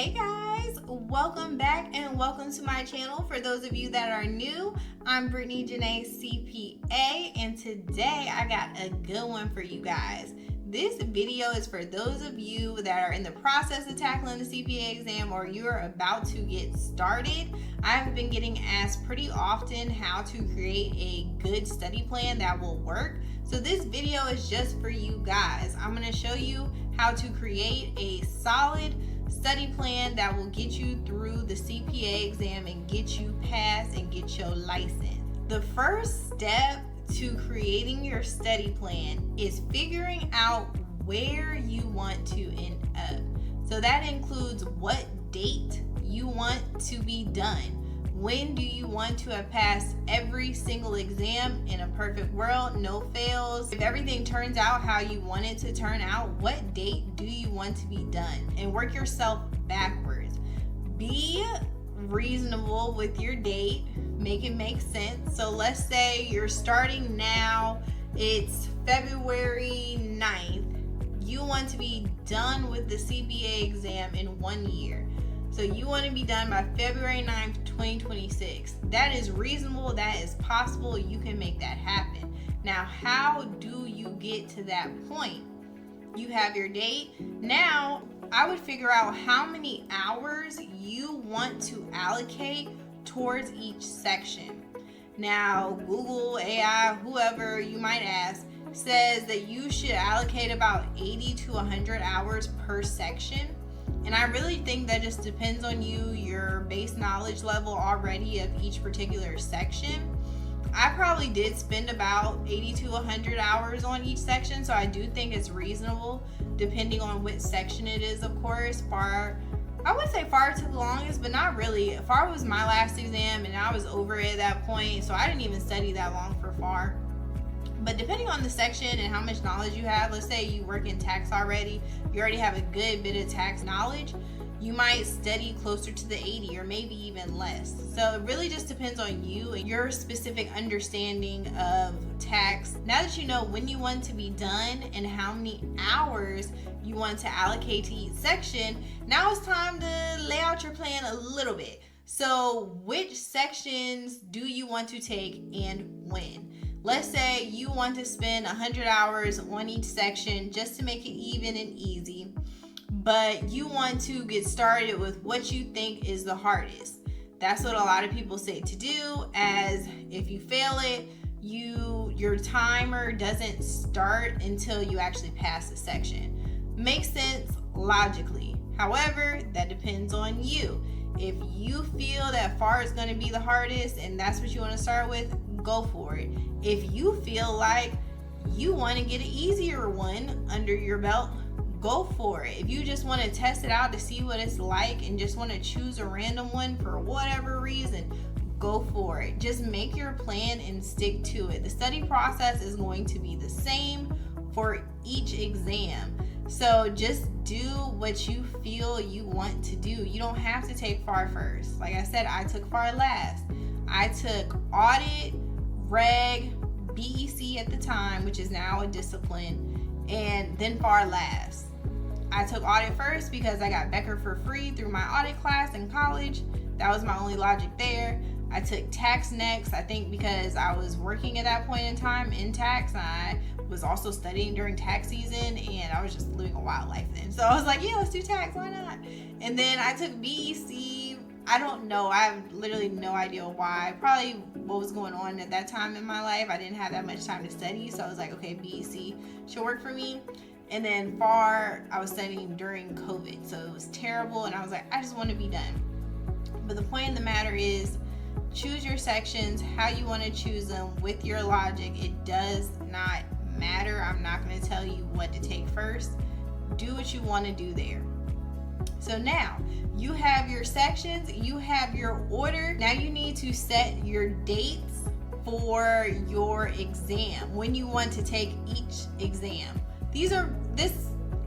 Hey guys, welcome back and welcome to my channel. For those of you that are new, I'm Brittany Janae CPA, and today I got a good one for you guys. This video is for those of you that are in the process of tackling the CPA exam or you're about to get started. I've been getting asked pretty often how to create a good study plan that will work. So this video is just for you guys. I'm going to show you how to create a solid study plan that will get you through the CPA exam and get you passed and get your license. The first step to creating your study plan is figuring out where you want to end up. So that includes what date you want to be done. When do you want to have passed every single exam in a perfect world, no fails? If everything turns out how you want it to turn out, what date do you want to be done? And work yourself backwards. Be reasonable with your date. Make it make sense. So let's say you're starting now. It's February 9th. You want to be done with the CPA exam in 1 year. So you want to be done by February 9th, 2026. That is reasonable. That is possible. You can make that happen. Now, how do you get to that point? You have your date. Now, I would figure out how many hours you want to allocate towards each section. Now, Google, AI, whoever you might ask, says that you should allocate about 80 to 100 hours per section. And I really think that just depends on you, your base knowledge level already of each particular section. I probably did spend about 80 to 100 hours on each section, so I do think it's reasonable depending on which section it is, of course. I would say FAR took the longest, but not really. FAR was my last exam and I was over it at that point, so I didn't even study that long for FAR. But depending on the section and how much knowledge you have, let's say you work in tax already, you already have a good bit of tax knowledge, you might study closer to the 80 or maybe even less. So it really just depends on you and your specific understanding of tax. Now that you know when you want to be done and how many hours you want to allocate to each section, now it's time to lay out your plan a little bit. So which sections do you want to take and when? Let's say you want to spend 100 hours on each section just to make it even and easy, but you want to get started with what you think is the hardest. That's what a lot of people say to do, as if you fail it, your timer doesn't start until you actually pass the section. Makes sense logically. However, that depends on you. If you feel that FAR is going to be the hardest and that's what you want to start with, go for it. If you feel like you want to get an easier one under your belt, go for it. If you just want to test it out to see what it's like and just want to choose a random one for whatever reason, go for it. Just make your plan and stick to it. The study process is going to be the same for each exam. So just do what you feel you want to do. You don't have to take FAR first. Like I said, I took FAR last. I took audit, reg, BEC at the time, which is now a discipline, and then FAR last. I took audit first because I got Becker for free through my audit class in college. That was my only logic there. I took tax next, I think because I was working at that point in time in tax. I was also studying during tax season and I was just living a wild life then. So I was like, yeah, let's do tax, why not? And then I took BEC. I don't know. I have literally no idea why. Probably what was going on at that time in my life. I didn't have that much time to study. So I was like, okay, BEC should work for me. And then FAR, I was studying during COVID. So it was terrible. And I was like, I just want to be done. But the point of the matter is, choose your sections how you want to choose them with your logic. It does not matter. I'm not going to tell you what to take first. Do what you want to do there. So now you have your sections, you have your order. Now you need to set your dates for your exam, when you want to take each exam.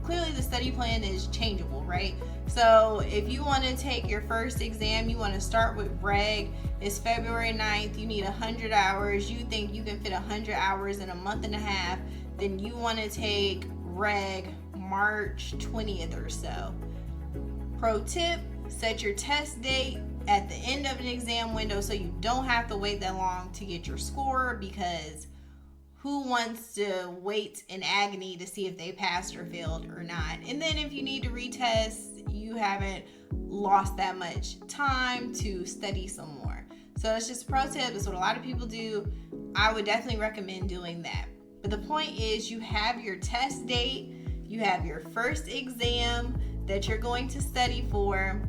Clearly the study plan is changeable, right? So if you want to take your first exam, you want to start with reg. It's February 9th. You need 100 hours. You think you can fit 100 hours in a month and a half. Then you want to take reg March 20th or so. Pro tip, set your test date at the end of an exam window so you don't have to wait that long to get your score, because who wants to wait in agony to see if they passed or failed or not? And then if you need to retest, you haven't lost that much time to study some more. So that's just a pro tip. That's what a lot of people do. I would definitely recommend doing that. But the point is, you have your test date, you have your first exam that you're going to study for,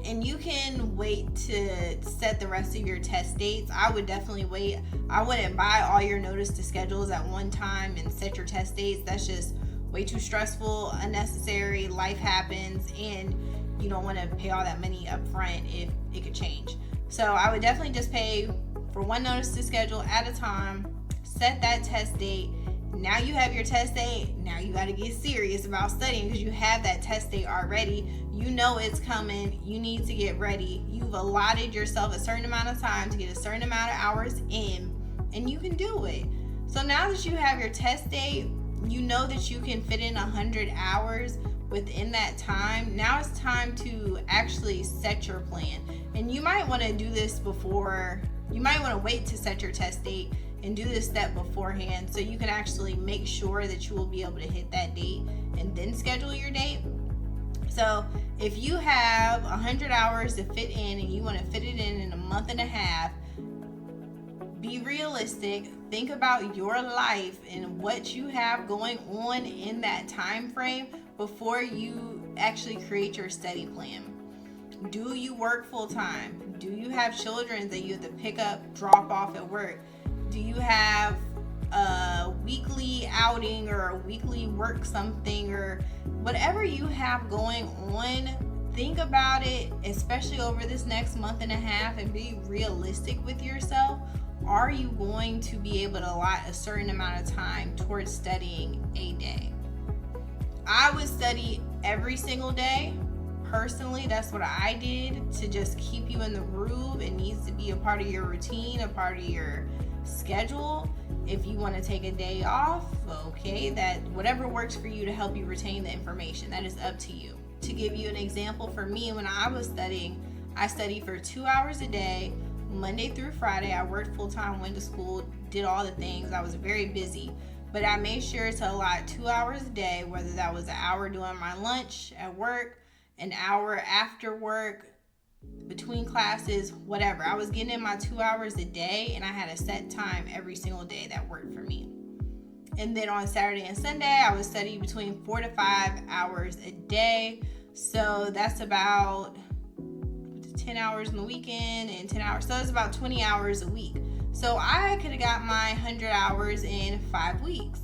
and you can wait to set the rest of your test dates. I would definitely wait. I wouldn't buy all your notice to schedules at one time and set your test dates. That's just way too stressful, unnecessary. Life happens, and you don't want to pay all that money up front if it could change. So I would definitely just pay for one notice to schedule at a time, set that test date. Now you have your test date. Now you got to get serious about studying, because you have that test date already. You know it's coming. You need to get ready. You've allotted yourself a certain amount of time to get a certain amount of hours in, and you can do it. So now that you have your test date, you know that you can fit in 100 hours within that time. Now it's time to actually set your plan. And you might want to do this before, you might want to wait to set your test date and do this step beforehand, so you can actually make sure that you will be able to hit that date and then schedule your date. So if you have 100 hours to fit in and you want to fit it in a month and a half, be realistic. Think about your life and what you have going on in that time frame before you actually create your study plan. Do you work full time? Do you have children that you have to pick up, drop off at work? Do you have a weekly outing or a weekly work something, or whatever you have going on? Think about it, especially over this next month and a half, and be realistic with yourself. Are you going to be able to allot a certain amount of time towards studying a day? I would study every single day. Personally, that's what I did to just keep you in the groove. It needs to be a part of your routine, a part of your schedule. If you want to take a day off, okay, that whatever works for you to help you retain the information, that is up to you. To give you an example, for me, when I was studying, I studied for 2 hours a day, Monday through Friday. I worked full-time, went to school, did all the things. I was very busy, but I made sure to allot 2 hours a day, whether that was an hour during my lunch at work, an hour after work, between classes, whatever. I was getting in my 2 hours a day, and I had a set time every single day that worked for me. And then on Saturday and Sunday, I would study between 4 to 5 hours a day. So that's about 10 hours on the weekend and 10 hours. So it's about 20 hours a week. So I could have got my 100 hours in 5 weeks.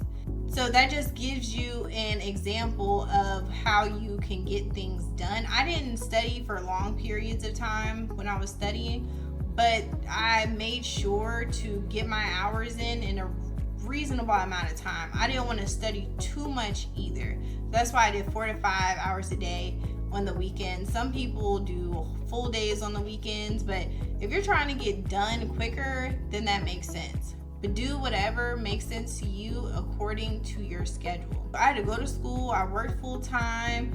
So that just gives you an example of how you can get things done. I didn't study for long periods of time when I was studying, but I made sure to get my hours in a reasonable amount of time. I didn't want to study too much either. That's why I did 4 to 5 hours a day on the weekends. Some people do full days on the weekends, but if you're trying to get done quicker, then that makes sense. But do whatever makes sense to you according to your schedule. I had to go to school. I worked full time.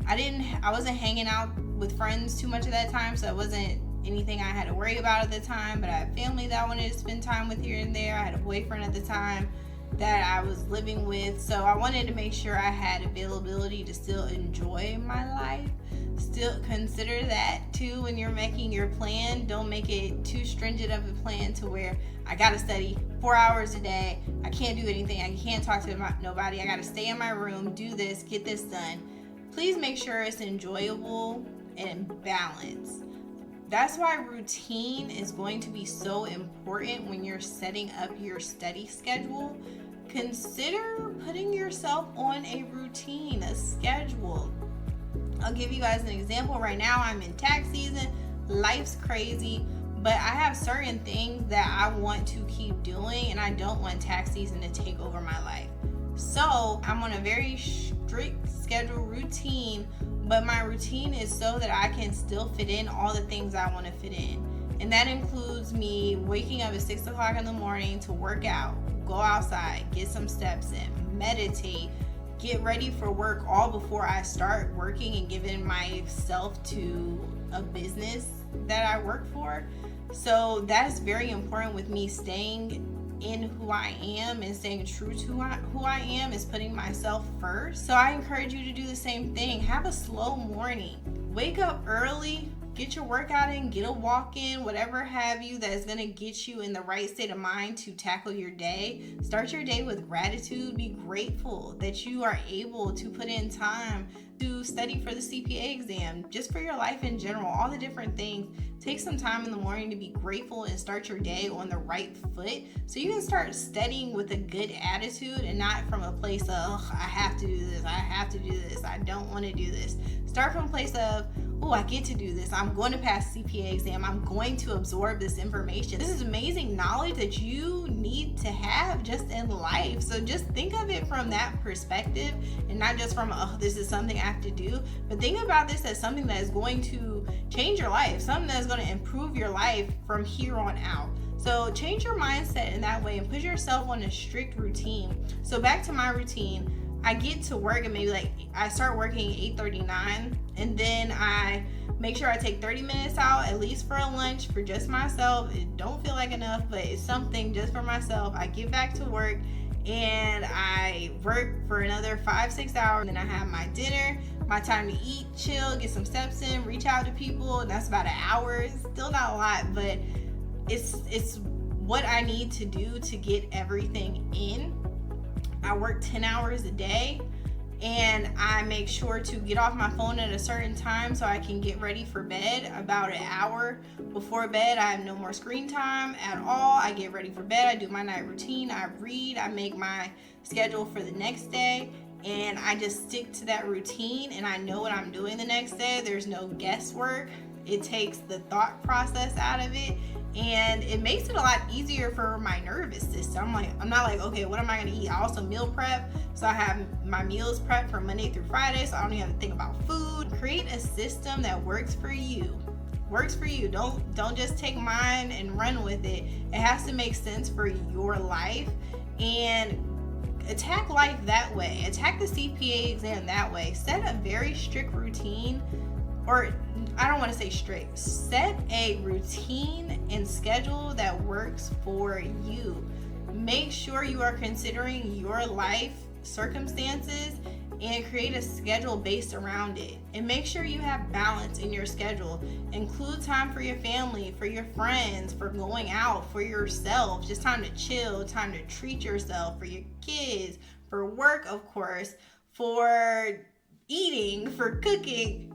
I wasn't hanging out with friends too much at that time, so it wasn't anything I had to worry about at the time. But I had family that I wanted to spend time with here and there. I had a boyfriend at the time that I was living with, so I wanted to make sure I had availability to still enjoy my life. Still consider that too when you're making your plan. Don't make it too stringent of a plan to where I gotta study 4 hours a day, I can't do anything, I can't talk to nobody, I gotta stay in my room, do this, get this done. Please make sure it's enjoyable and balanced. That's why routine is going to be so important when you're setting up your study schedule. Consider putting yourself on a routine, a schedule. I'll give you guys an example. Right now I'm in tax season, life's crazy, but I have certain things that I want to keep doing, and I don't want tax season to take over my life. So I'm on a very strict schedule routine, but my routine is so that I can still fit in all the things I want to fit in. And that includes me waking up at 6 o'clock in the morning to work out, go outside, get some steps in, meditate, get ready for work all before I start working and giving myself to a business that I work for. So that is very important with me. Staying in who I am and staying true to who I am is putting myself first. So I encourage you to do the same thing. Have a slow morning. Wake up early. Get your workout in, get a walk in, whatever have you that is going to get you in the right state of mind to tackle your day. Start your day with gratitude. Be grateful that you are able to put in time to study for the CPA exam, just for your life in general, all the different things. Take some time in the morning to be grateful and start your day on the right foot so you can start studying with a good attitude and not from a place of, I have to do this, I have to do this, I don't want to do this. Start from a place of, oh, I get to do this. I'm going to pass the CPA exam. I'm going to absorb this information. This is amazing knowledge that you need to have just in life. So just think of it from that perspective and not just from, oh, this is something I have to do, but think about this as something that is going to change your life, something that is going to improve your life from here on out. So change your mindset in that way and put yourself on a strict routine. So back to my routine. I get to work and maybe I start working 8:39, and then I make sure I take 30 minutes out at least for a lunch for just myself. It don't feel like enough, but it's something just for myself. I get back to work and I work for another 5-6 hours. Then I have my dinner, my time to eat, chill, get some steps in, reach out to people. That's about an hour. It's still not a lot, but it's what I need to do to get everything in. I work 10 hours a day, and I make sure to get off my phone at a certain time so I can get ready for bed. About an hour before bed, I have no more screen time at all. I get ready for bed. I do my night routine. I read. I make my schedule for the next day, and I just stick to that routine, and I know what I'm doing the next day. There's no guesswork. It takes the thought process out of it, and it makes it a lot easier for my nervous system. I'm not like, okay, what am I gonna eat? I also meal prep, so I have my meals prepped from Monday through Friday, so I don't even have to think about food. Create a system that works for you. Don't just take mine and run with it. It has to make sense for your life, and attack life that way. Attack the CPA exam that way. Set a very strict routine, or I don't want to say strict. Set a routine and schedule that works for you. Make sure you are considering your life circumstances and create a schedule based around it. And make sure you have balance in your schedule. Include time for your family, for your friends, for going out, for yourself, just time to chill, time to treat yourself, for your kids, for work, of course, for eating, for cooking.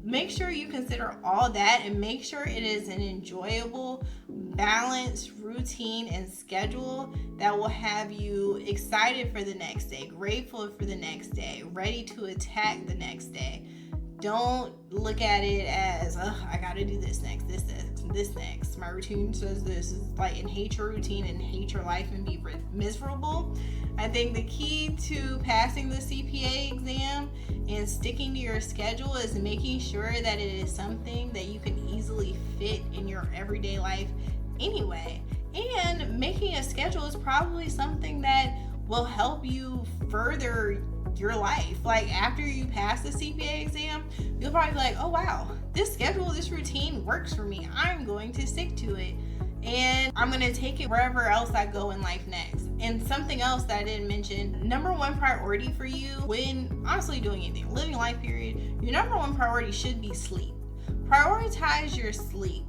Make sure you consider all that and make sure it is an enjoyable, balanced routine and schedule that will have you excited for the next day, grateful for the next day, ready to attack the next day. Don't look at it as, I gotta do this next. My routine says this. Is like, and hate your routine and hate your life and be miserable. I think the key to passing the CPA exam and sticking to your schedule is making sure that it is something that you can easily fit in your everyday life anyway. And making a schedule is probably something that will help you further your life. Like, after you pass the CPA exam, you'll probably be like, oh wow, this schedule, this routine works for me. I'm going to stick to it, and I'm going to take it wherever else I go in life next. And something else that I didn't mention, number one priority for you when honestly doing anything, living life period, your number one priority should be sleep. Prioritize your sleep.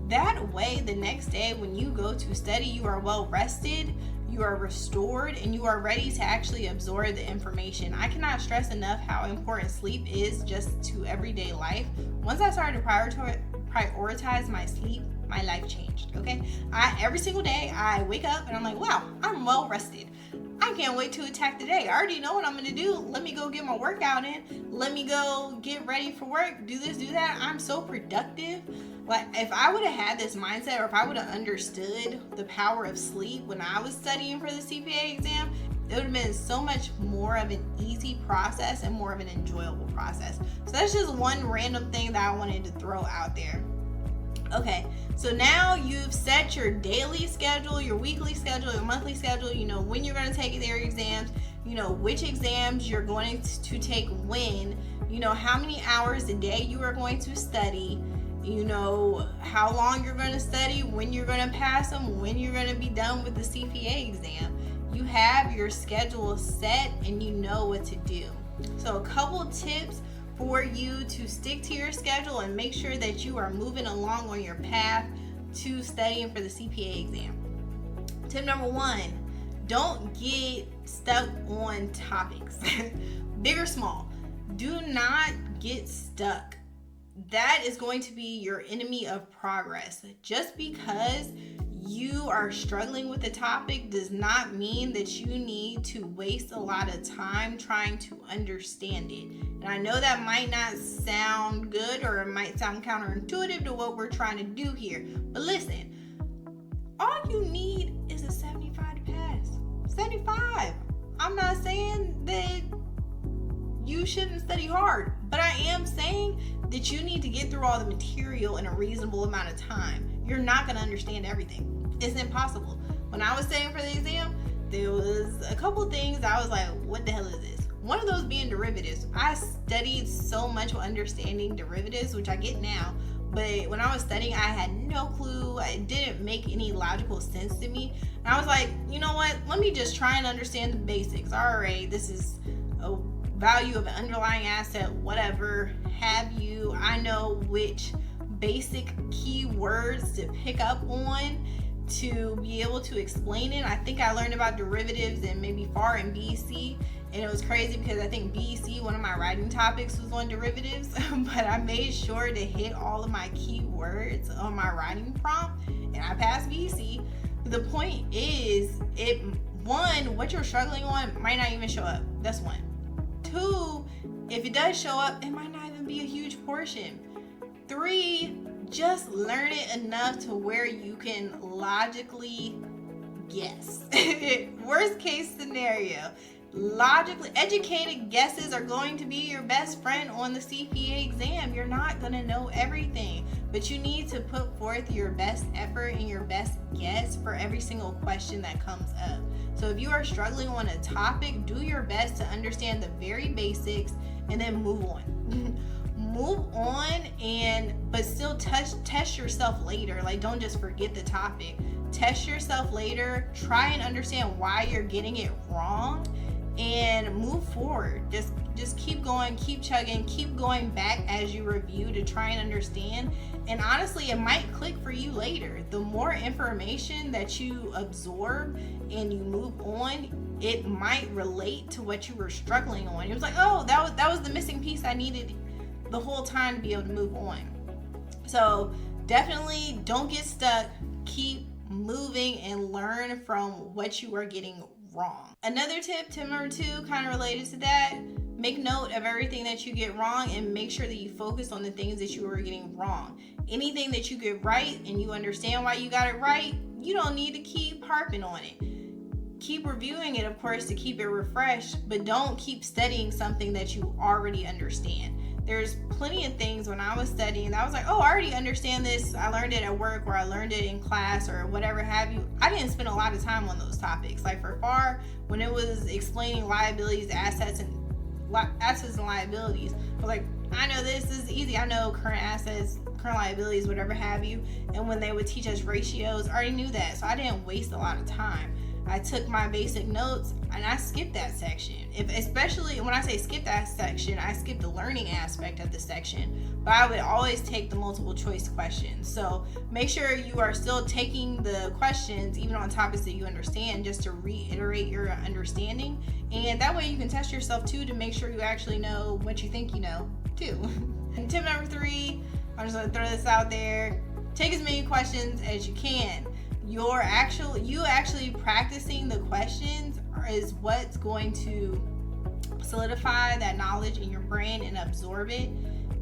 That way, the next day when you go to study, you are well rested, you are restored, and you are ready to actually absorb the information. I cannot stress enough how important sleep is just to everyday life. Once I started to prioritize my sleep, my life changed, okay? Every single day, I wake up and I'm like, wow, I'm well rested. I can't wait to attack the day. I already know what I'm gonna do. Let me go get my workout in. Let me go get ready for work. Do this, do that. I'm so productive. Like, if I would have had this mindset, or if I would have understood the power of sleep when I was studying for the CPA exam, it would have been so much more of an easy process and more of an enjoyable process. So that's just one random thing that I wanted to throw out there. Okay, so now you've set your daily schedule, your weekly schedule, your monthly schedule. You know when you're going to take their exams. which exams you're going to take when, how many hours a day you are going to study, how long you're going to study, when you're going to pass them, when you're going to be done with the CPA exam. You have your schedule set and you know what to do. So a couple tips for you to stick to your schedule and make sure that you are moving along on your path to studying for the CPA exam. Tip number 1, don't get stuck on topics, big or small. Do not get stuck. That is going to be your enemy of progress. Just because you are struggling with a topic does not mean that you need to waste a lot of time trying to understand it. And I know that might not sound good, or it might sound counterintuitive to what we're trying to do here. But listen, all you need is a 75 to pass. 75. I'm not saying that you shouldn't study hard, but I am saying that you need to get through all the material in a reasonable amount of time. You're not going to understand everything. It's impossible. When I was studying for the exam, there was a couple things I was like, what the hell is this? One of those being derivatives. I studied so much with understanding derivatives, which I get now, but when I was studying, I had no clue. It didn't make any logical sense to me. And I was like, you know what? Let me just try and understand the basics. All right, this is a value of an underlying asset, whatever have you. I know which basic keywords to pick up on to be able to explain it. I think I learned about derivatives in maybe FAR and BEC, and it was crazy because I think BEC, one of my writing topics, was on derivatives, but I made sure to hit all of my keywords on my writing prompt, and I passed BEC. The point is, one, what you're struggling on might not even show up. That's one. Two, if it does show up, it might not even be a huge portion. 3, just learn it enough to where you can logically guess. Worst case scenario, logically educated guesses are going to be your best friend on the CPA exam. You're not going to know everything, but you need to put forth your best effort and your best guess for every single question that comes up. So if you are struggling on a topic, do your best to understand the very basics and then move on. Move on, but still test yourself later. Like, don't just forget the topic. Test yourself later. Try and understand why you're getting it wrong and move forward. Just keep going, keep chugging, keep going back as you review to try and understand. And honestly, it might click for you later. The more information that you absorb and you move on, it might relate to what you were struggling on. It was like, oh, that was the missing piece I needed the whole time to be able to move on. So definitely don't get stuck. Keep moving and learn from what you are getting wrong. Another tip number 2, kind of related to that, make note of everything that you get wrong and make sure that you focus on the things that you are getting wrong. Anything that you get right and you understand why you got it right, you don't need to keep harping on it. Keep reviewing it, of course, to keep it refreshed, but don't keep studying something that you already understand. There's plenty of things when I was studying that I was like, oh, I already understand this. I learned it at work, or I learned it in class, or whatever have you. I didn't spend a lot of time on those topics. Like for FAR, when it was explaining liabilities, assets and liabilities, I was like, I know this is easy. I know current assets, current liabilities, whatever have you. And when they would teach us ratios, I already knew that. So I didn't waste a lot of time. I took my basic notes and I skipped that section. Especially when I say skip that section, I skipped the learning aspect of the section, but I would always take the multiple choice questions. So make sure you are still taking the questions even on topics that you understand, just to reiterate your understanding. And that way you can test yourself too, to make sure you actually know what you think you know too. And tip number 3, I'm just going to throw this out there. Take as many questions as you can. You actually practicing the questions is what's going to solidify that knowledge in your brain and absorb it.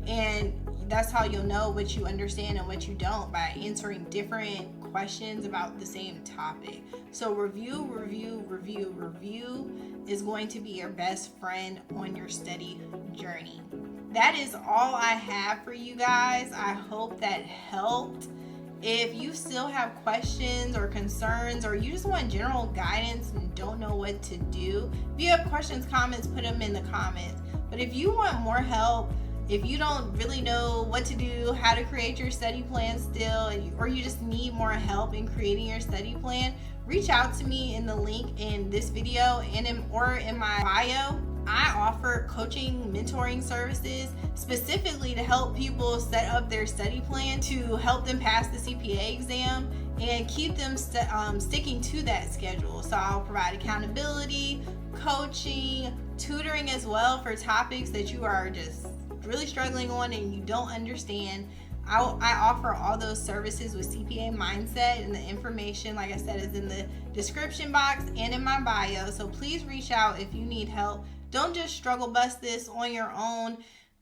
And that's how you'll know what you understand and what you don't, by answering different questions about the same topic. So review is going to be your best friend on your study journey. That is all I have for you guys. I hope that helped. If you still have questions or concerns, or you just want general guidance and don't know what to do, if you have questions, comments, put them in the comments. But if you want more help, if you don't really know what to do, how to create your study plan still, or you just need more help in creating your study plan, reach out to me in the link in this video or in my bio. I offer coaching, mentoring services specifically to help people set up their study plan to help them pass the CPA exam and keep them sticking to that schedule. So I'll provide accountability, coaching, tutoring as well for topics that you are just really struggling on and you don't understand. I offer all those services with CPA Mindset, and the information, like I said, is in the description box and in my bio. So please reach out if you need help. Don't just struggle bust this on your own.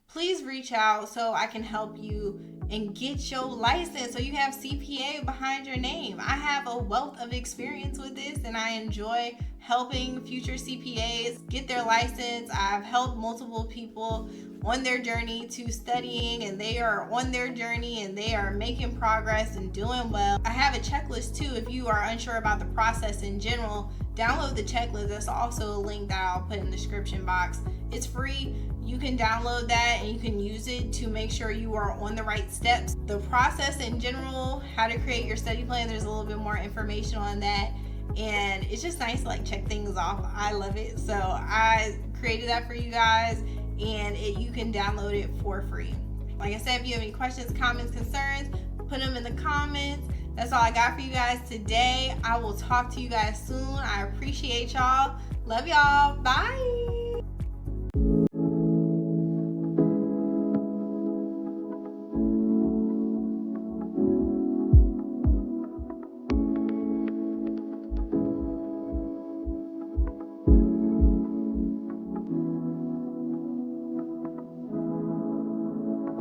Please reach out so I can help you and get your license so you have CPA behind your name. I have a wealth of experience with this, and I enjoy helping future CPAs get their license. I've helped multiple people on their journey to studying, and they are on their journey and they are making progress and doing well. I have a checklist too. If you are unsure about the process in general, download the checklist. That's also a link that I'll put in the description box. It's free. You can download that and you can use it to make sure you are on the right steps. The process in general, how to create your study plan, there's a little bit more information on that, and it's just nice to check things off. I love it. So I created that for you guys, and you can download it for free. Like I said, if you have any questions, comments, concerns, put them in the comments. That's all I got for you guys today. I will talk to you guys soon. I appreciate y'all. Love y'all. Bye.